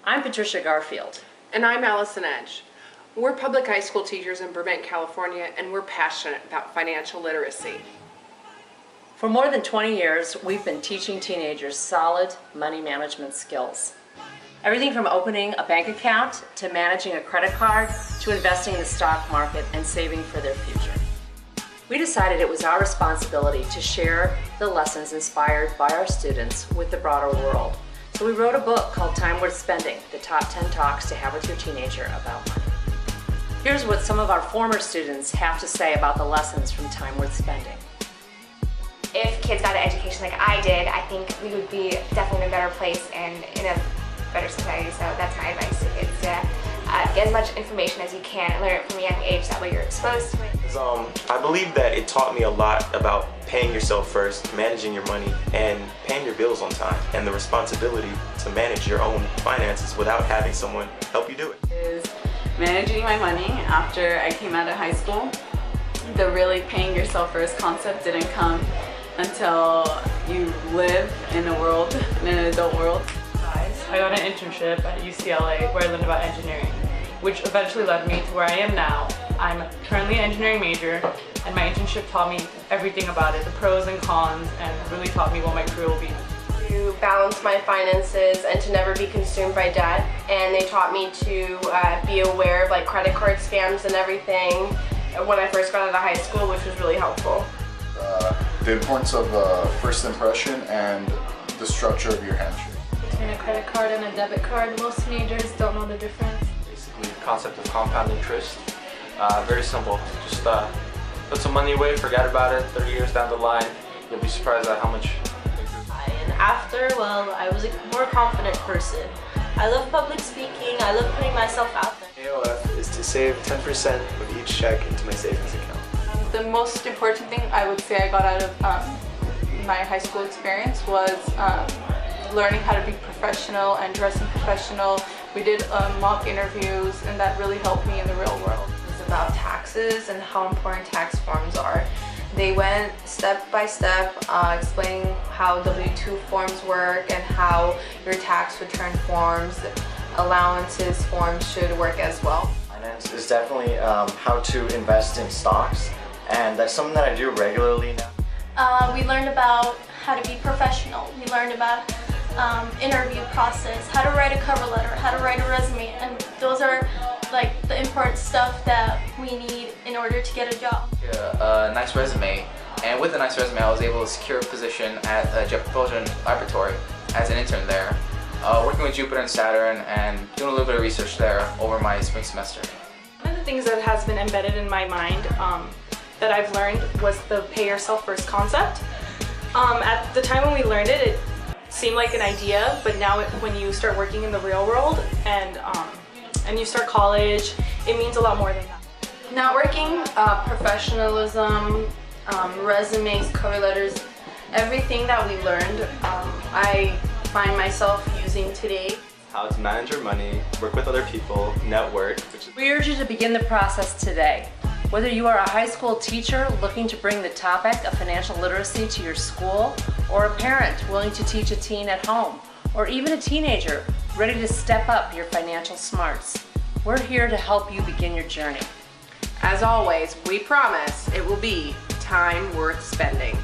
I'm Patricia Garfield. And I'm Allison Edge. We're public high school teachers in Burbank, California, and we're passionate about financial literacy. For more than 20 years, we've been teaching teenagers solid money management skills. Everything from opening a bank account to managing a credit card to investing in the stock market and saving for their future. We decided it was our responsibility to share the lessons inspired by our students with the broader world. So we wrote a book called Time Worth Spending, the top 10 talks to have with your teenager about money. Here's what some of our former students have to say about the lessons from Time Worth Spending. If kids got an education like I did, I think we would be definitely in a better place and in a better society. So that's my advice to kids, to get as much information as you can and learn it from a young age. That way you're exposed to it. I believe that it taught me a lot about paying yourself first, managing your money, and paying your bills on time, and the responsibility to manage your own finances without having someone help you do it. Is managing my money after I came out of high school. The really paying yourself first concept didn't come until you live in a world, in an adult world. I got an internship at UCLA where I learned about engineering, which eventually led me to where I am now. I'm currently an engineering major, and my internship taught me everything about it, the pros and cons, and really taught me what my career will be. To balance my finances and to never be consumed by debt, and they taught me to be aware of like credit card scams and everything when I first got out of high school, which was really helpful. The importance of first impression and the structure of your handshake. Between a credit card and a debit card, most teenagers don't know the difference. Basically the concept of compound interest. Very simple. Just put some money away, forget about it, 30 years down the line, you'll be surprised at how much. And after, well, I was a more confident person. I love public speaking, I love putting myself out there. AOF is to save 10% of each check into my savings account. The most important thing I would say I got out of my high school experience was learning how to be professional and dressing professional. We did mock interviews, and that really helped me in the real world. It's about taxes and how important tax forms are. They went step by step explaining how W-2 forms work and how your tax return forms, allowances forms should work as well. Finance is definitely how to invest in stocks, and that's something that I do regularly now. We learned about how to be professional. We learned about interview process, how to write a cover letter, how to write a resume, and those are like the important stuff that we need in order to get a job. A nice resume, and with a nice resume I was able to secure a position at Jet Propulsion Laboratory as an intern there, working with Jupiter and Saturn and doing a little bit of research there over my spring semester. One of the things that has been embedded in my mind that I've learned was the pay yourself first concept. At the time when we learned it, it seemed like an idea, but now when you start working in the real world and you start college, it means a lot more than that. Networking, professionalism, resumes, cover letters, everything that we learned, I find myself using today. How to manage your money, work with other people, network. We urge you to begin the process today. Whether you are a high school teacher looking to bring the topic of financial literacy to your school, or a parent willing to teach a teen at home, or even a teenager ready to step up your financial smarts, we're here to help you begin your journey. As always, we promise it will be time worth spending.